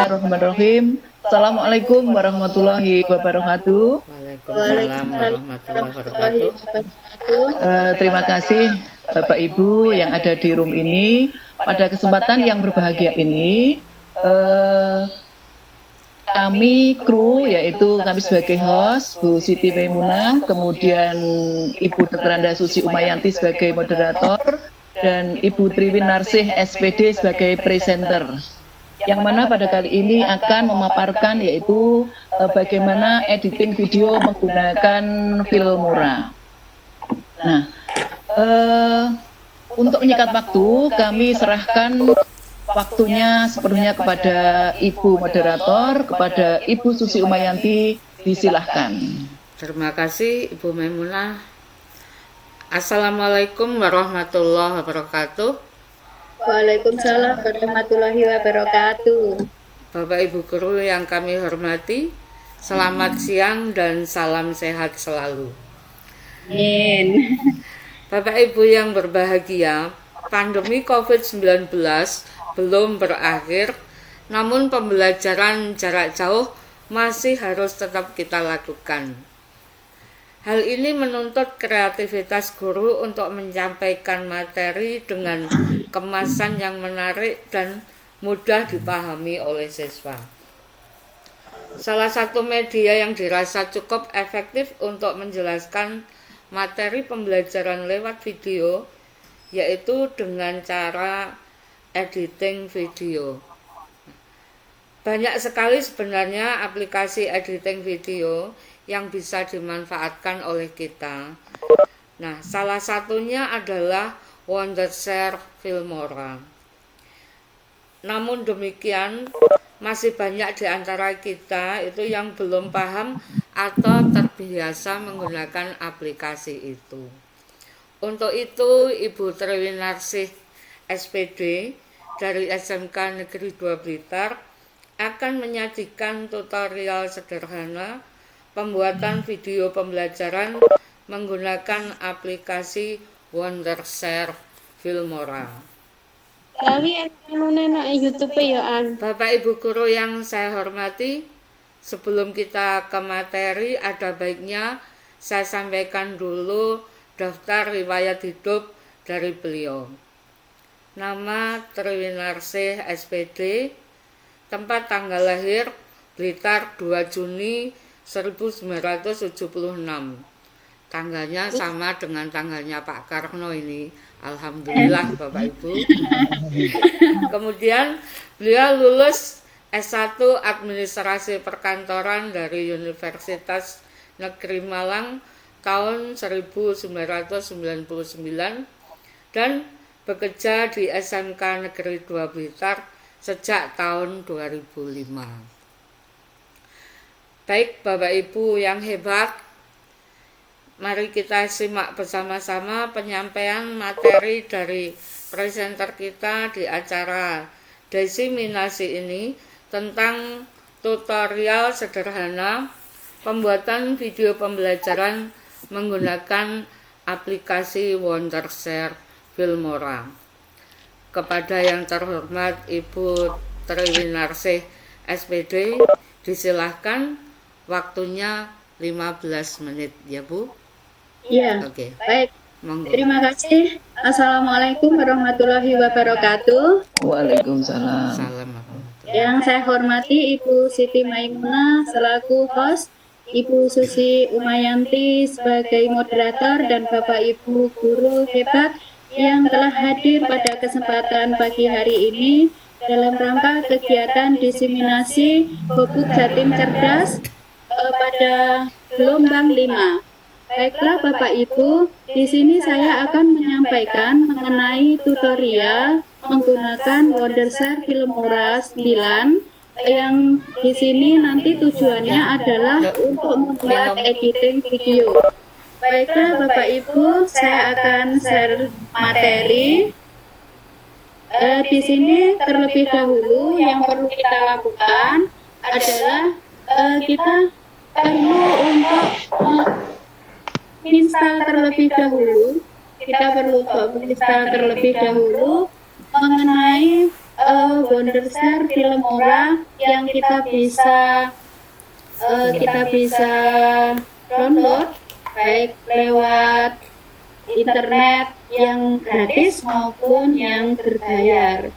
Bismillahirrahmanirrahim. Assalamualaikum warahmatullahi wabarakatuh. Waalaikumsalam warahmatullahi wabarakatuh. Terima kasih Bapak Ibu yang ada di room ini. Pada kesempatan yang berbahagia ini, kami kru, yaitu kami sebagai host, Bu Siti Maimunah, kemudian Ibu Dr. Anda Susi Umayanti sebagai moderator, dan Ibu Triwinarsih SPD sebagai presenter. Yang mana pada kali ini akan memaparkan yaitu bagaimana editing video menggunakan Filmora. Nah, untuk menyingkat waktu, kami serahkan waktunya sepenuhnya kepada Ibu Moderator, kepada Ibu Susi Umayanti, disilahkan. Terima kasih Ibu Maimunah. Assalamualaikum warahmatullahi wabarakatuh. Waalaikumsalam warahmatullahi wabarakatuh. Bapak Ibu guru yang kami hormati, selamat siang dan salam sehat selalu. Amin. Bapak Ibu yang berbahagia, pandemi COVID-19 belum berakhir, namun pembelajaran jarak jauh masih harus tetap kita lakukan. Hal ini menuntut kreativitas guru untuk menyampaikan materi dengan kemasan yang menarik dan mudah dipahami oleh siswa. Salah satu media yang dirasa cukup efektif untuk menjelaskan materi pembelajaran lewat video yaitu dengan cara editing video. Banyak sekali sebenarnya aplikasi editing video yang bisa dimanfaatkan oleh kita. Nah, salah satunya adalah Wondershare Filmora. Namun demikian, masih banyak di antara kita itu yang belum paham atau terbiasa menggunakan aplikasi itu. Untuk itu, Ibu Triwinarsih SPD dari SMK Negeri 2 Blitar akan menyajikan tutorial sederhana pembuatan video pembelajaran menggunakan aplikasi Wondershare Filmora. Kami anu nenek YouTube ya an. Bapak Ibu guru yang saya hormati, sebelum kita ke materi ada baiknya saya sampaikan dulu daftar riwayat hidup dari beliau. Nama Triwinarsih SPD, tempat tanggal lahir Blitar 2 Juni 1976. Tanggalnya sama dengan tanggalnya Pak Karno ini. Alhamdulillah Bapak Ibu. Kemudian beliau lulus S1 Administrasi Perkantoran dari Universitas Negeri Malang tahun 1999 dan bekerja di SMK Negeri 2 Blitar sejak tahun 2005. Baik Bapak Ibu yang hebat, mari kita simak bersama-sama penyampaian materi dari presenter kita di acara diseminasi ini tentang tutorial sederhana pembuatan video pembelajaran menggunakan aplikasi Wondershare Filmora. Kepada yang terhormat Ibu Triwinarsih SPD, disilahkan. Waktunya 15 menit ya Bu. Iya. Oke. Baik. Monggo. Terima kasih. Assalamualaikum warahmatullahi wabarakatuh. Waalaikumsalam. Salam. Yang saya hormati Ibu Siti Maimunah selaku host, Ibu Susi Umayanti sebagai moderator dan Bapak Ibu guru hebat yang telah hadir pada kesempatan pagi hari ini dalam rangka kegiatan diseminasi Hobuk Jatim Cerdas pada gelombang 5. Baiklah Bapak Ibu, di sini saya akan menyampaikan mengenai tutorial menggunakan Wondershare Filmora 9 yang di sini nanti tujuannya adalah untuk membuat editing video. Baiklah Bapak Ibu, saya akan share materi. Di sini terlebih dahulu yang perlu kita lakukan adalah kita perlu untuk install terlebih dahulu. Kita perlu install terlebih dahulu mengenai Wondershare Filmora yang kita bisa download baik lewat internet yang gratis maupun yang berbayar.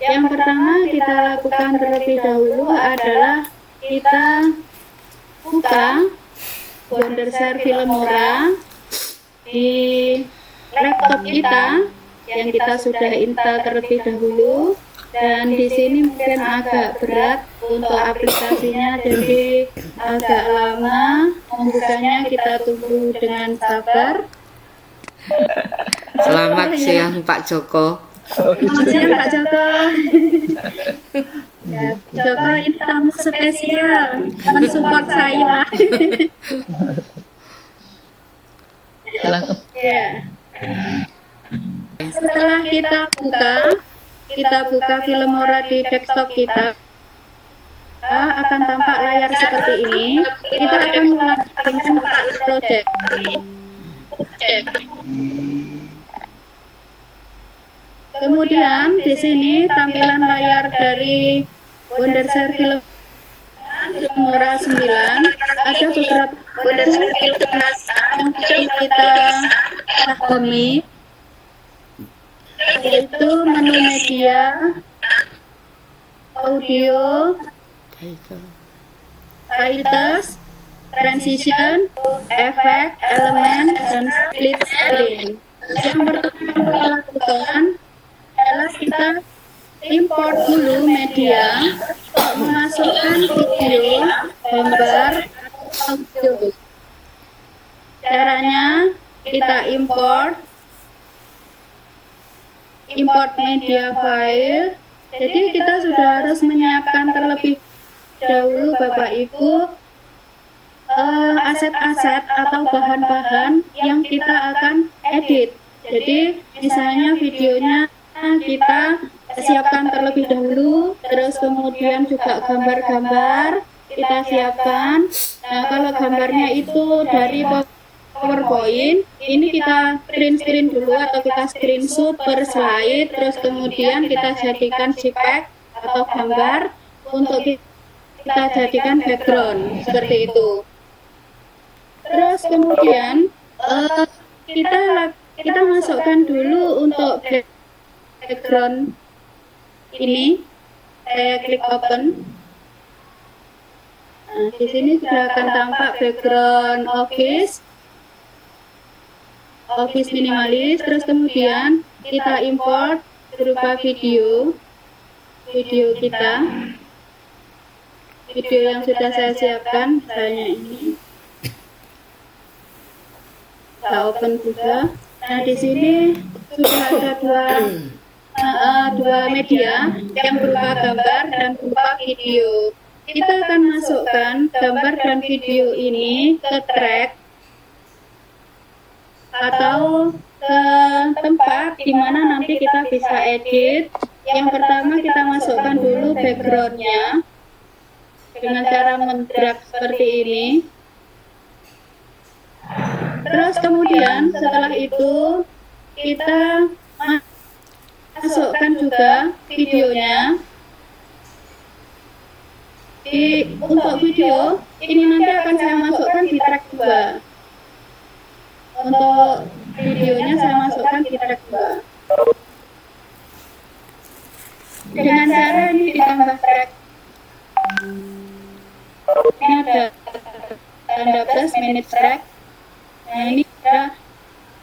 Yang pertama kita lakukan terlebih dahulu adalah kita buka Wondershare Filmora di laptop kita yang kita sudah install terlebih dahulu, dan di sini mungkin agak berat untuk aplikasinya, jadi agak lama membukanya, kita tunggu dengan sabar. Selamat siang Pak Joko. Selamat siang Pak Joko. Ya, Joko ini tamu spesial mensupport saya. Ya. Setelah kita buka Filmora di desktop kita, akan tampak layar seperti ini. Kita akan melanjutkan project. Kemudian di sini tampilan layar dari Wondershare Filmora 9, ada beberapa Wondershare Filmora yang kita pahami, yaitu menu media, audio, titles, transition, efek, elemen, dan split screen. Yang pertama kita lakukan adalah kita import dulu media untuk memasukkan video, gambar, audio. Caranya kita import media file. Jadi kita sudah harus menyiapkan terlebih dahulu Bapak Ibu aset-aset atau bahan-bahan yang kita akan edit. Jadi misalnya videonya kita siapkan terlebih dahulu, terus kemudian juga gambar-gambar kita siapkan. Nah, kalau gambarnya itu dari PowerPoint, ini kita print screen dulu atau kita screenshot per slide, terus kemudian kita jadikan JPEG atau gambar untuk kita jadikan background seperti itu. Terus kemudian kita masukkan dulu untuk background ini. Saya klik open. Nah, di sini sudah akan tampak background Office minimalis. Terus kemudian kita import berupa video kita, video yang sudah saya siapkan, misalnya ini. Kita open juga. Nah, di sini sudah ada dua media yang berupa gambar dan berupa video. Kita akan masukkan gambar dan video ini ke track atau ke tempat di mana nanti kita bisa edit. Yang pertama kita masukkan dulu backgroundnya dengan cara mendrag seperti ini. Terus kemudian setelah itu kita masukkan juga videonya. Untuk video ini nanti akan saya masukkan di track 2. Untuk videonya saya masukkan di track 2 dengan cara ini ditambah track. Ini ada tanda plus minute track. Nah, ini ada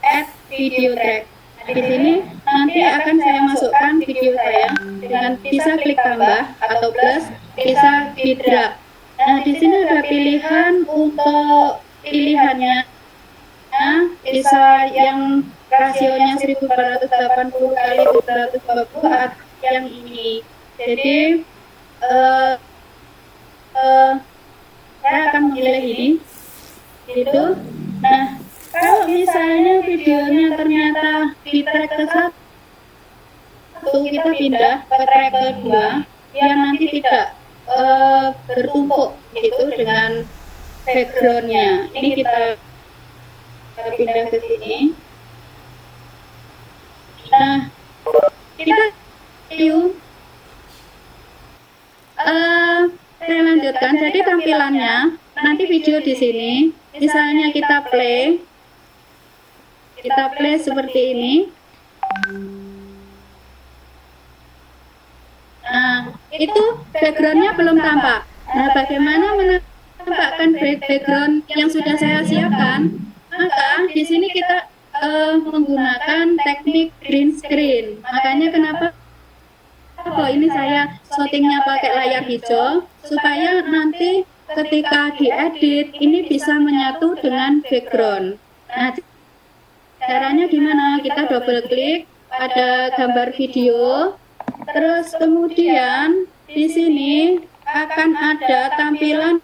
add video track. Nah, di sini nanti akan saya masukkan video saya dengan bisa klik tambah atau plus, bisa di drag. Nah, di sini ada pilihan untuk pilihannya. Nah, bisa yang rasionya 1480 kali 220 yang ini. Jadi saya akan memilih ini. Gitu. Nah, kalau misalnya videonya ternyata di track ke-1, kita pindah ke track ke-2 yang nanti tidak bertumpuk gitu dengan backgroundnya. Ini kita pindah ke sini. Nah, kita view lanjutkan. Jadi tampilannya nanti video di sini, misalnya kita play seperti ini. Nah, itu backgroundnya belum tampak. Nah, bagaimana menampakkan background yang sudah saya siapkan? Maka di sini kita menggunakan teknik green screen. Makanya kenapa kok ini saya shootingnya pakai layar hijau, supaya nanti ketika diedit ini bisa menyatu dengan background. Nah, caranya gimana? Kita double klik, ada gambar video, terus kemudian di sini akan ada tampilan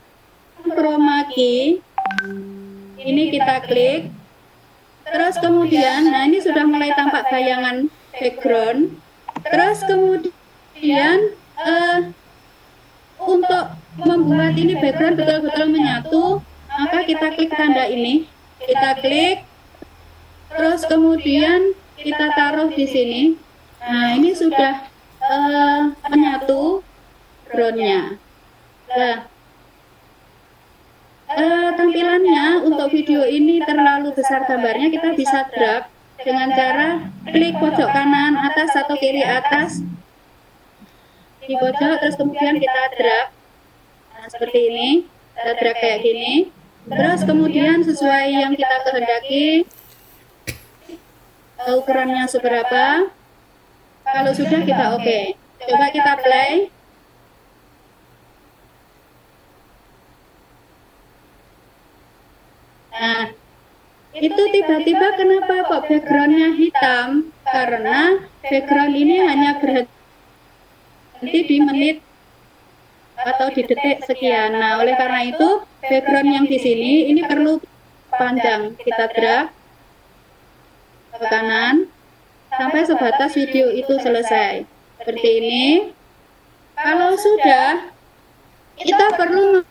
chroma key. Ini kita klik. Terus kemudian, nah ini sudah mulai tampak bayangan background. Terus kemudian untuk membuat ini background betul-betul menyatu, maka kita klik tanda ini. Kita klik. Terus kemudian kita taruh di sini. Nah, ini sudah menyatu backgroundnya. Nah, tampilannya untuk video ini terlalu besar gambarnya, kita bisa drag dengan cara klik pojok kanan atas atau kiri atas di pojok, terus kemudian kita drag. Nah, seperti ini, kita drag kayak gini. Terus kemudian sesuai yang kita kehendaki, ukurannya seberapa. Kalau sudah kita oke. Coba kita play. Nah, itu tiba-tiba kenapa kok backgroundnya hitam? Karena background ini hanya berhenti di menit atau di detik sekian. Nah, oleh karena itu background yang di sini ini perlu panjang. Kita drag ke kanan sampai sebatas video itu selesai. Seperti ini. Kalau sudah, kita perlu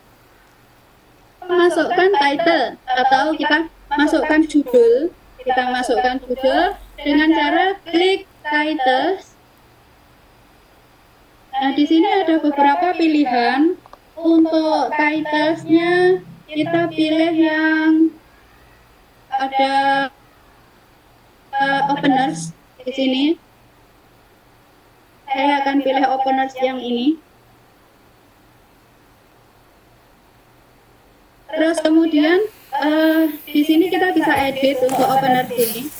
memasukkan title atau kita masukkan judul. Kita masukkan judul dengan cara klik title. Nah, di sini ada beberapa pilihan. Untuk titlesnya kita pilih yang ada openers di sini. Saya akan pilih openers yang ini. Terus kemudian di sini kita bisa edit untuk opener ini.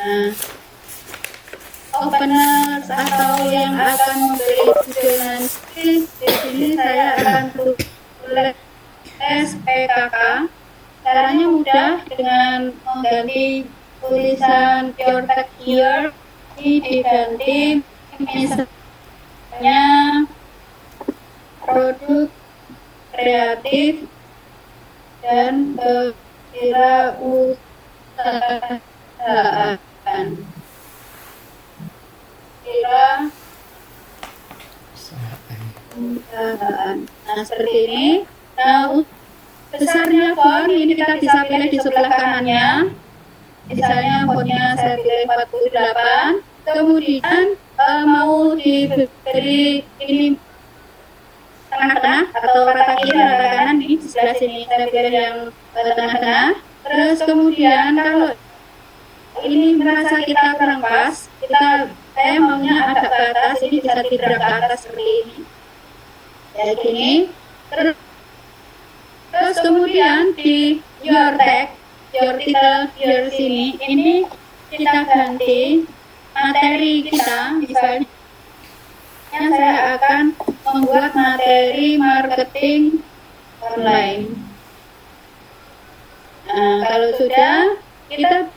Nah, openers atau yang akan memberi judul nanti di sini saya akan tulis SPKK. Caranya mudah dengan mengganti tulisan your tag here, ini diganti misalnya produk kreatif dan kewirausahaan. Nah, seperti ini. Nah, besarnya font ini kita bisa pilih di sebelah kanannya. Misalnya fontnya saya pilih 48. Kemudian mau diberi ini tengah-tengah atau rata kiri rata kanan, ini di sebelah sini saya pilih yang tengah-tengah. Terus kemudian kalau ini merasa kita kurang pas, saya maunya agak ke atas, ini bisa didrag ke atas seperti ini. Kayak gini. Terus kemudian di your tag, your title, your sini, ini kita ganti materi kita. Misalnya saya akan membuat materi marketing online. Nah, kalau sudah, kita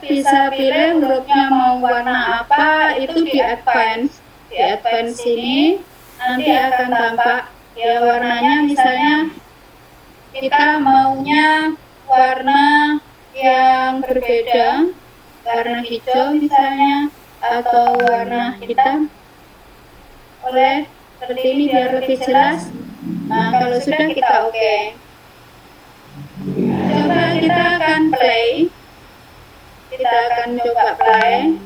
bisa pilih hurufnya mau warna apa, itu di advance. Di advance ini nanti akan tampak ya warnanya, misalnya kita maunya warna yang berbeda, warna hijau misalnya, atau warna hitam. Oleh seperti ini biar lebih jelas. Nah, kalau sudah kita oke. Coba kita akan play. Kita akan coba play.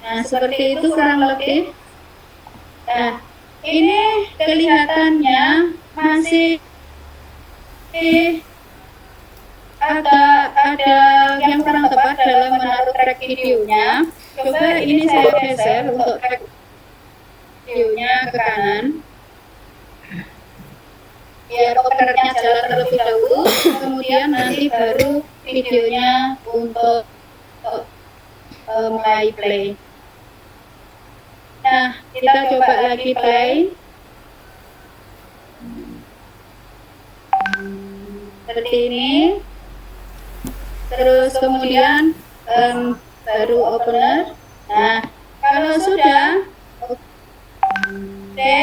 Nah, seperti itu kurang lebih. Nah, ini kelihatannya masih ada yang kurang tepat dalam menaruh track videonya. Coba ini saya geser untuk track videonya ke kanan. Biar openernya jalan terlebih dahulu, kemudian nanti baru videonya untuk mulai play. Nah, kita coba lagi play. Seperti ini. Terus kemudian baru opener. Nah, kalau sudah, oke,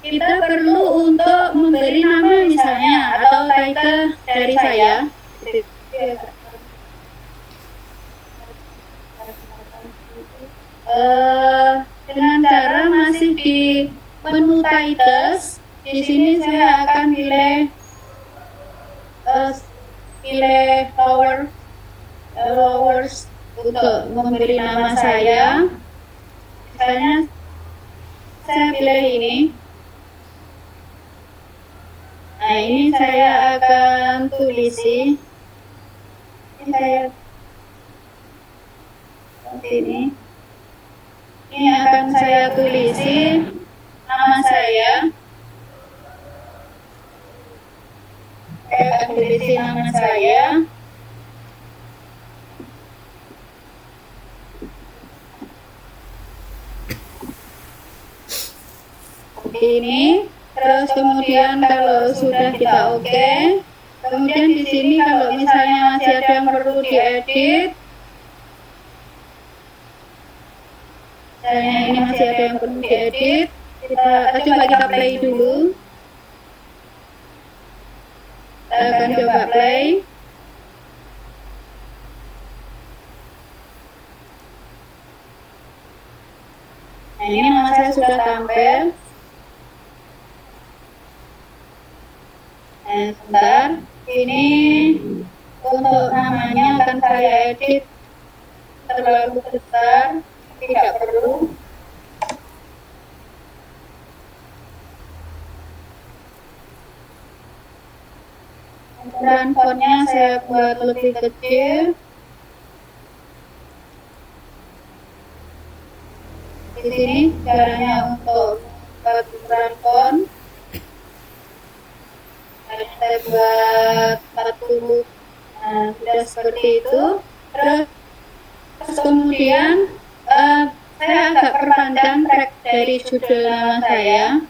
kita perlu untuk memberi nama misalnya atau title dari saya. Dengan cara masih di menu titles, di sini saya akan pilih followers untuk memberi nama saya. Misalnya saya pilih ini. Nah, ini saya akan tulisi. Ini saya seperti ini. Ini akan saya tulisi nama saya. Saya akan tulisi nama saya. Ini. Terus kemudian kalau sudah kita oke, kemudian di sini kalau misalnya masih ada yang perlu diedit, misalnya ini masih ada yang perlu diedit, coba kita play dulu. Kita akan coba play. Nah, ini nama saya sudah tampil. Sebentar, ini untuk namanya akan saya edit terlalu besar, tidak perlu. Dan fontnya saya buat lebih kecil. Di sini caranya untuk ukuran font. Saya buat 40. Nah, sudah seperti itu. Terus kemudian saya agak perpanjang track dari judul nama saya.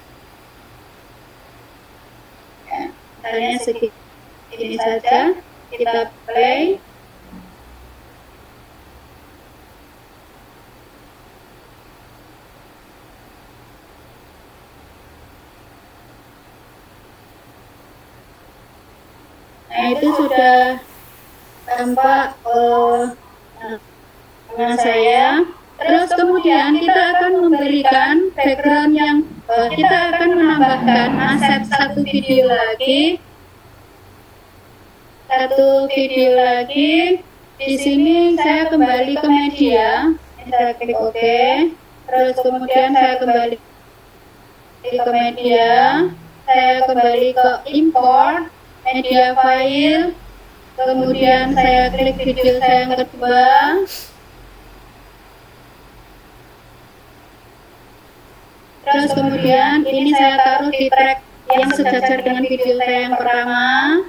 Ya, misalnya segini saja. Kita play. Nah, itu sudah tampak nama saya. Terus kemudian kita akan memberikan background yang kita akan menambahkan aset satu video lagi. Di sini saya kembali ke media. Saya klik OK. Terus kemudian saya kembali ke media. Saya kembali ke import media file, kemudian saya klik video saya yang kedua, terus kemudian ini saya taruh di track yang sejajar dengan video saya yang pertama,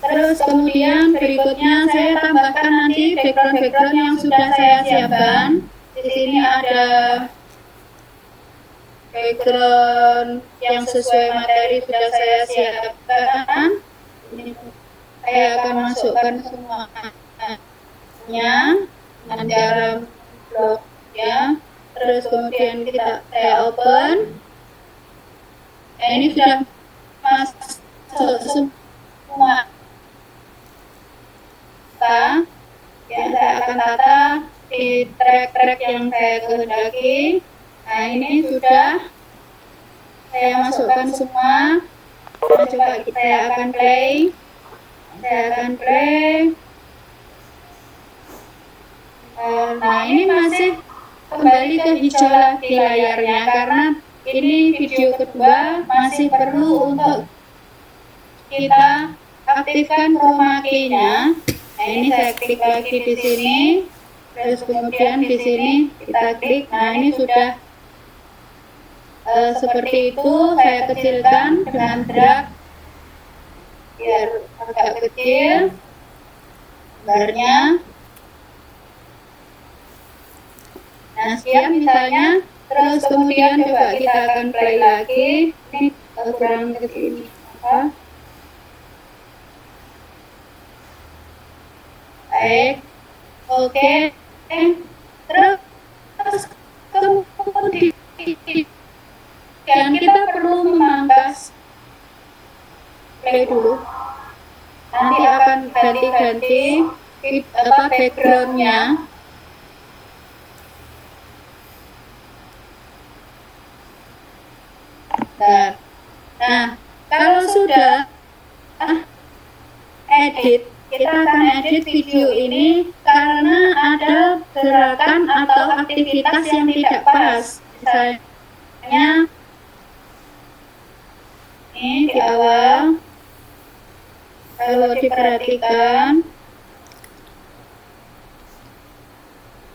terus kemudian berikutnya saya tambahkan nanti background yang sudah saya siapkan. Di sini ada background yang sesuai materi sudah saya siapkan. Ini saya akan masukkan semuanya dalam blog ya. Terus kemudian saya open. Nah, ini sudah masuk semua. Yang saya akan tata di track-track yang saya kehendaki. Nah, ini sudah saya masukkan semua. Nah, coba saya akan play. Nah, ini masih kembali ke hijau lagi layarnya karena ini video kedua masih perlu untuk kita aktifkan chroma key-nya. Nah, ini saya klik lagi di sini, terus kemudian di sini kita klik. Nah, ini sudah seperti itu. Saya kecilkan dengan drag biar agak kecil gambarnya. Nah, sekian misalnya. Terus kemudian coba kita akan play lagi. Ini kurang ke sini. Baik. Oke. Terus kemudian kita perlu memangkas. Play dulu. Nanti akan ganti-ganti backgroundnya. Nah, kalau sudah edit, kita akan edit video ini karena ada gerakan atau aktivitas yang tidak pas. Misalnya, ini di awal, kalau diperhatikan,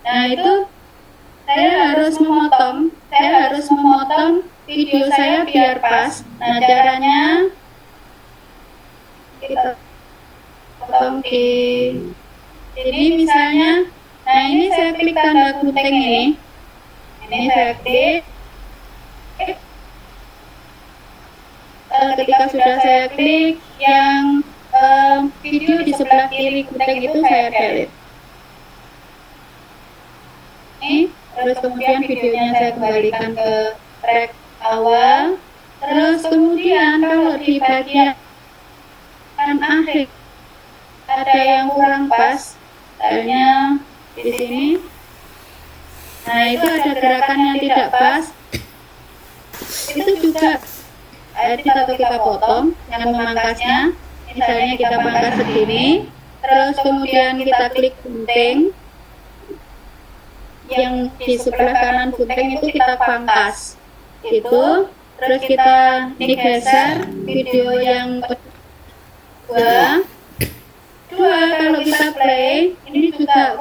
nah itu saya harus memotong video saya biar pas. Nah, caranya kita potong di sini misalnya. Nah, ini saya klik tanda gunting ini. Ini saya klik. Ketika sudah saya klik, yang video di sebelah kiri gunting itu saya delete. Ini, terus kemudian videonya saya kembalikan ke track awal. Terus kemudian kalau di bagian akhir ada yang kurang pas, misalnya di sini. Nah, itu ada gerakan yang tidak pas. Itu juga edit atau kita potong dengan memangkasnya. Misalnya kita pangkas segini, terus kemudian kita klik gunting. Yang di sebelah kanan gunting itu kita pangkas. Itu, terus kita geser video yang kedua. Kalau kita play, ini juga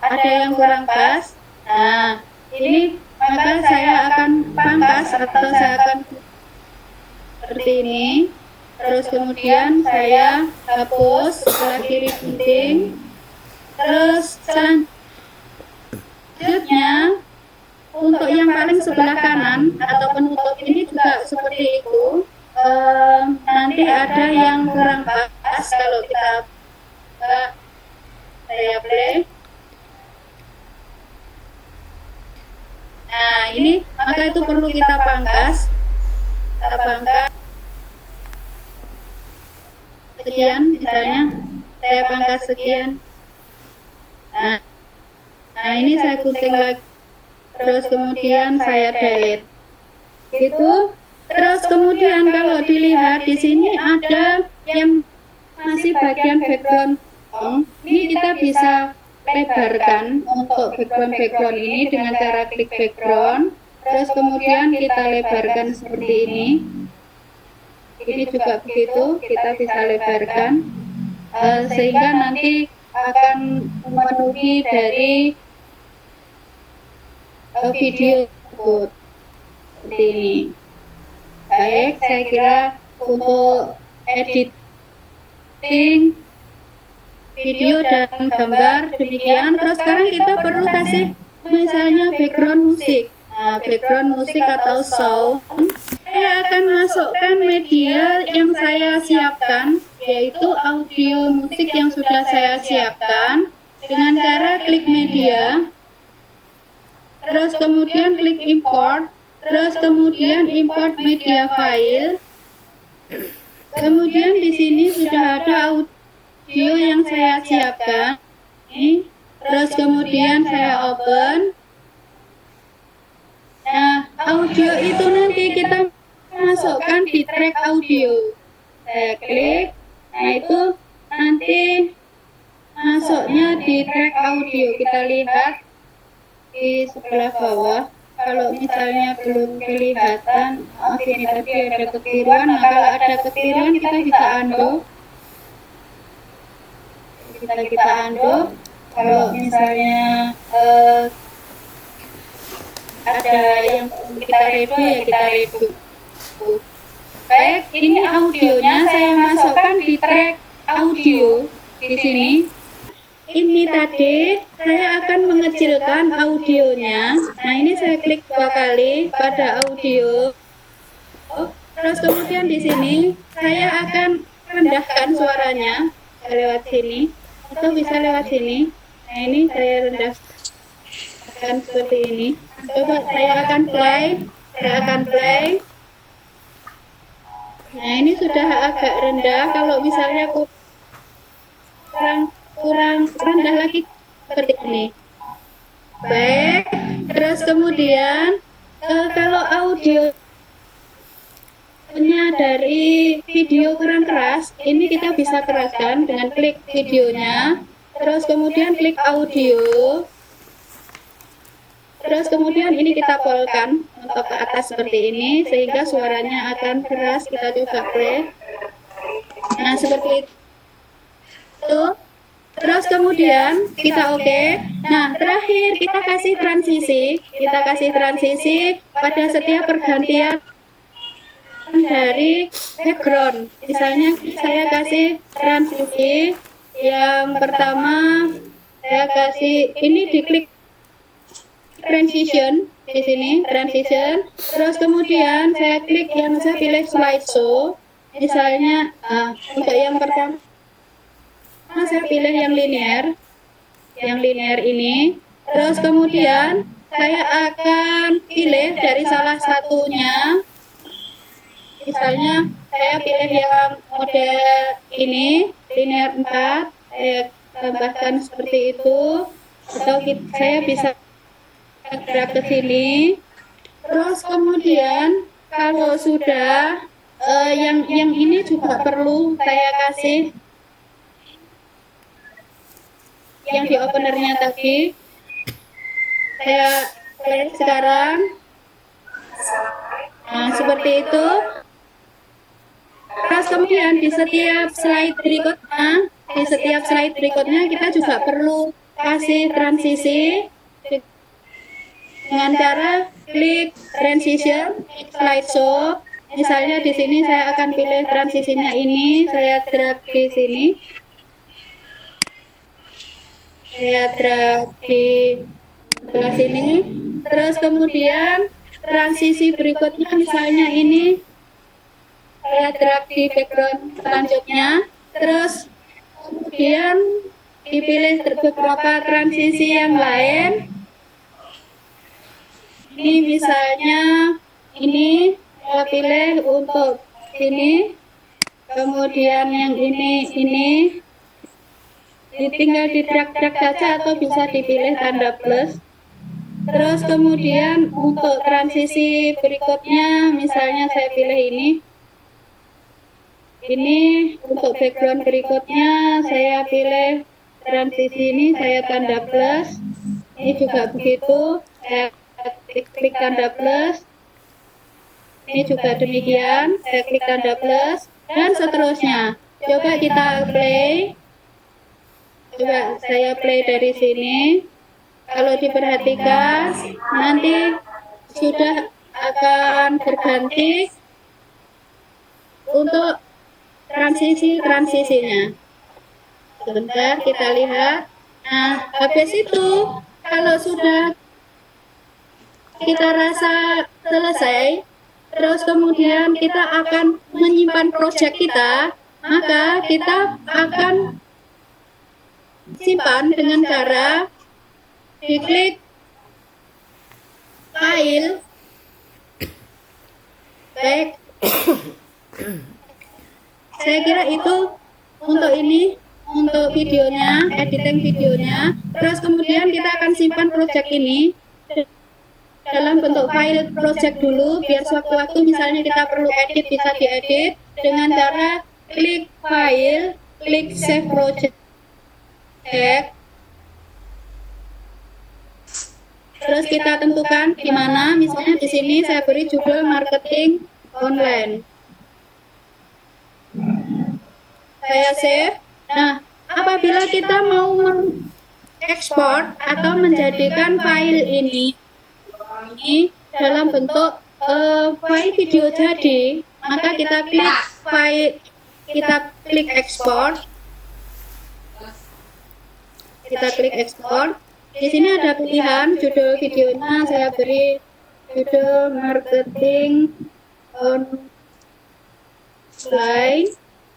ada yang kurang pas. Nah, ini maka saya akan pangkas atau saya akan seperti ini. Terus kemudian saya hapus sebelah kiri gunting. Terus selanjutnya untuk yang paling sebelah kanan atau penutup ini juga seperti itu. Nanti ada yang kurang pas kalau kita saya play. Nah, ini maka itu perlu kita pangkas. Sekian misalnya, saya pangkas sekian. Nah, ini saya gunting lagi. Terus kemudian saya delete. Itu. Terus kemudian kalau dilihat di sini ada yang masih bagian background. Ini kita bisa lebarkan untuk background ini dengan cara klik background. Terus kemudian kita lebarkan seperti ini. Ini juga begitu, kita bisa lebarkan sehingga nanti akan memenuhi dari video seperti ini. Baik, saya kira untuk editing video dan gambar demikian. Terus sekarang kita perlu kasih misalnya background musik. Nah, background musik atau sound. Saya akan masukkan media yang saya siapkan, yaitu audio musik yang sudah saya siapkan dengan cara klik media. Terus kemudian klik import. Terus kemudian import media file. Kemudian di sini sudah ada audio yang saya siapkan. Terus kemudian saya open. Nah, audio itu nanti kita masukkan di track audio. Saya klik. Nah, itu nanti masuknya di track audio. Kita lihat di sebelah bawah. Kalau misalnya belum kelihatan, ini tadi ada kekeliruan. Nah, kalau ada kekeliruan kita bisa undo. Kita undo. Kalau misalnya ada yang kita redo ya kita redo. Baik, ini audionya saya masukkan di track audio di sini. Ini tadi saya akan mengecilkan audionya. Nah, ini saya klik 2 kali pada audio. Terus kemudian di sini saya akan rendahkan suaranya lewat sini atau bisa lewat sini. Nah, ini saya rendahkan seperti ini. Coba saya akan play. Nah, ini sudah agak rendah. Kalau misalnya kurang rendah lagi seperti ini. Baik, terus kemudian kalau audionya dari video kurang keras, ini kita bisa keraskan dengan klik videonya, terus kemudian klik audio, terus kemudian ini kita polkan untuk ke atas seperti ini sehingga suaranya akan keras. Kita coba play. Nah, seperti itu. Terus kemudian kita oke. Nah, terakhir kita kasih transisi pada setiap pergantian dari background. Misalnya saya kasih transisi yang pertama, saya kasih ini diklik transition di sini transition. Terus kemudian saya klik yang saya pilih slideshow. Misalnya untuk yang pertama saya pilih yang linear ini. Terus kemudian saya akan pilih dari salah satunya. Misalnya saya pilih yang model ini, linear 4, saya tambahkan seperti itu. Atau saya bisa gerak ke sini. Terus kemudian kalau sudah yang ini juga perlu saya kasih yang di openernya tadi. Saya play sekarang. Nah, seperti itu. Terus kemudian di setiap slide berikutnya kita juga perlu kasih transisi dengan cara klik transition slideshow. Misalnya di sini saya akan pilih transisinya ini, saya drag di sini. Saya drag di sebelah sini. Terus kemudian transisi berikutnya misalnya ini saya drag di background selanjutnya. Terus kemudian dipilih beberapa transisi yang lain. Ini misalnya ini saya pilih untuk ini. Kemudian yang ini tinggal di drag saja atau bisa dipilih tanda plus. Terus kemudian untuk transisi berikutnya misalnya saya pilih ini untuk background berikutnya saya pilih transisi ini, saya tanda plus. Ini juga begitu, saya klik tanda plus. Ini juga demikian, saya klik tanda plus dan seterusnya. Coba kita play. Coba saya play dari sini. Kalau diperhatikan nanti sudah akan berganti untuk transisinya. Sebentar kita lihat. Nah, habis itu kalau sudah kita rasa selesai, terus kemudian kita akan menyimpan project kita, maka kita akan simpan dengan cara diklik file. Baik, saya kira itu untuk ini, untuk videonya, editing videonya. Terus kemudian kita akan simpan project ini dalam bentuk file project dulu, biar sewaktu-waktu misalnya kita perlu edit bisa diedit dengan cara klik file, klik save project. Cek. Terus kita tentukan di mana, misalnya di sini saya beri judul marketing online. Saya save. Nah, apabila kita mau ekspor atau menjadikan file ini dalam bentuk file video jadi, maka kita klik file, kita klik ekspor. Kita klik ekspor. Di sini ada pilihan judul videonya, saya beri judul marketing online.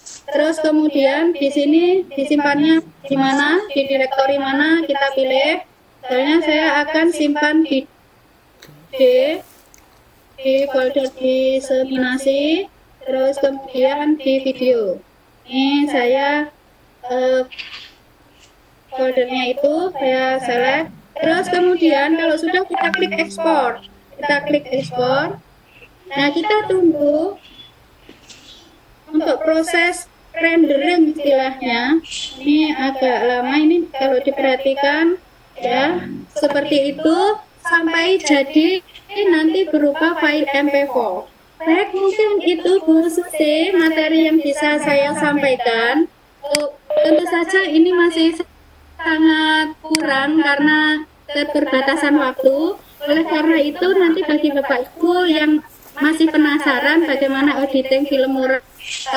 Terus kemudian di sini disimpannya di mana, di direktori mana kita pilih. Misalnya saya akan simpan di D, di folder diseminasi, terus kemudian di video. Ini saya foldernya itu saya select. Terus kemudian kalau sudah kita klik ekspor, nah kita tunggu untuk proses rendering istilahnya. Ini agak lama, ini kalau diperhatikan ya, seperti itu sampai jadi nanti berupa file MP4. Baik, mungkin itu Bu Susi materi yang bisa saya sampaikan. Tentu saja ini masih sangat kurang karena keterbatasan waktu. Oleh karena itu nanti bagi Bapak Ibu yang masih penasaran bagaimana editing film murah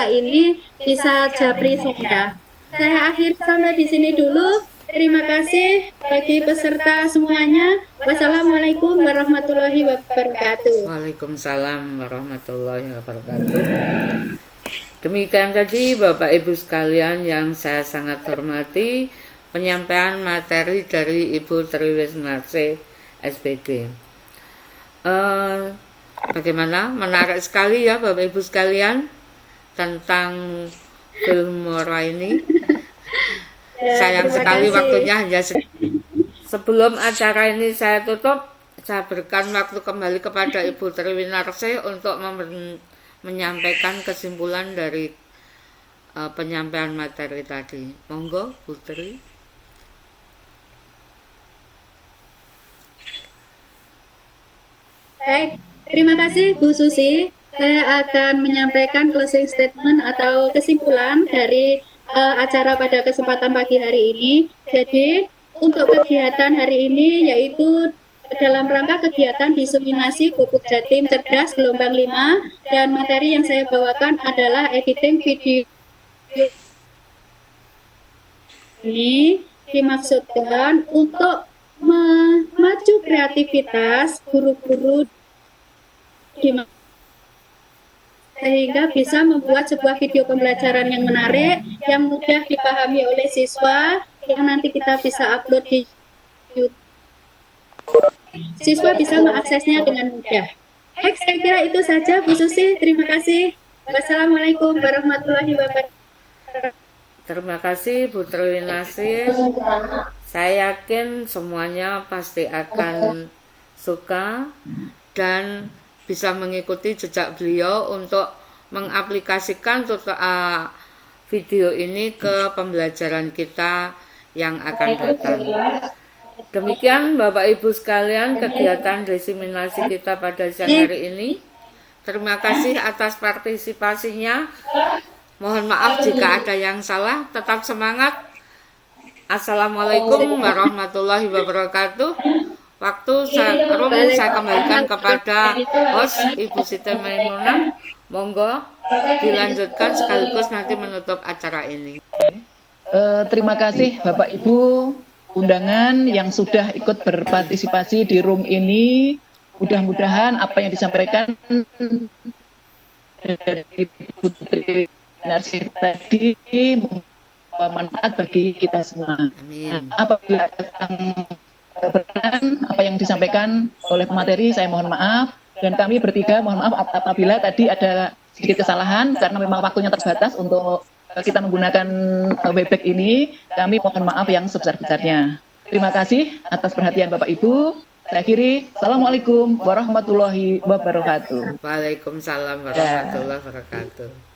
ini, bisa japri saya. Saya akhiri sampai di sini dulu. Terima kasih bagi peserta semuanya. Wassalamualaikum warahmatullahi wabarakatuh. Waalaikumsalam warahmatullahi wabarakatuh. Demikian tadi Bapak Ibu sekalian yang saya sangat hormati, penyampaian materi dari Ibu Triwinarsi SPG. Bagaimana? Menarik sekali ya Bapak Ibu sekalian tentang film murah ini. Sayang sekali waktunya hanya sebelum acara ini saya tutup, saya berikan waktu kembali kepada Ibu Triwinarsi untuk menyampaikan kesimpulan dari penyampaian materi tadi. Monggo, Putri. Baik, terima kasih Bu Susi. Saya akan menyampaikan closing statement atau kesimpulan dari acara pada kesempatan pagi hari ini. Jadi, untuk kegiatan hari ini yaitu dalam rangka kegiatan diseminasi Gubuk Jatim Cerdas gelombang 5, dan materi yang saya bawakan adalah editing video. Ini dimaksudkan untuk memacu kreativitas guru-guru sehingga bisa membuat sebuah video pembelajaran yang menarik, yang mudah dipahami oleh siswa, yang nanti kita bisa upload di YouTube. Siswa bisa mengaksesnya dengan mudah. Baik, saya kira itu saja Bu Susi. Terima kasih. Wassalamualaikum warahmatullahi wabarakatuh. Terima kasih Bu Triwinarsi. Saya yakin semuanya pasti akan suka dan bisa mengikuti jejak beliau untuk mengaplikasikan video ini ke pembelajaran kita yang akan datang. Demikian Bapak Ibu sekalian kegiatan diseminasi kita pada siang hari ini. Terima kasih atas partisipasinya. Mohon maaf jika ada yang salah. Tetap semangat. Assalamualaikum warahmatullahi wabarakatuh. Waktu saya kembalikan kepada host Ibu Siti Maimunah. Monggo dilanjutkan sekaligus nanti menutup acara ini. Terima kasih Bapak Ibu undangan yang sudah ikut berpartisipasi di room ini. Mudah-mudahan apa yang disampaikan dari Ibu Triwinarsi tadi bermanfaat bagi kita semua. Amin. Apabila apa yang disampaikan oleh pemateri, saya mohon maaf, dan kami bertiga mohon maaf apabila tadi ada sedikit kesalahan karena memang waktunya terbatas untuk kita menggunakan Webex ini. Kami mohon maaf yang sebesar-besarnya. Terima kasih atas perhatian Bapak Ibu. Saya akhiri. Assalamualaikum warahmatullahi wabarakatuh. Waalaikumsalam warahmatullahi wabarakatuh.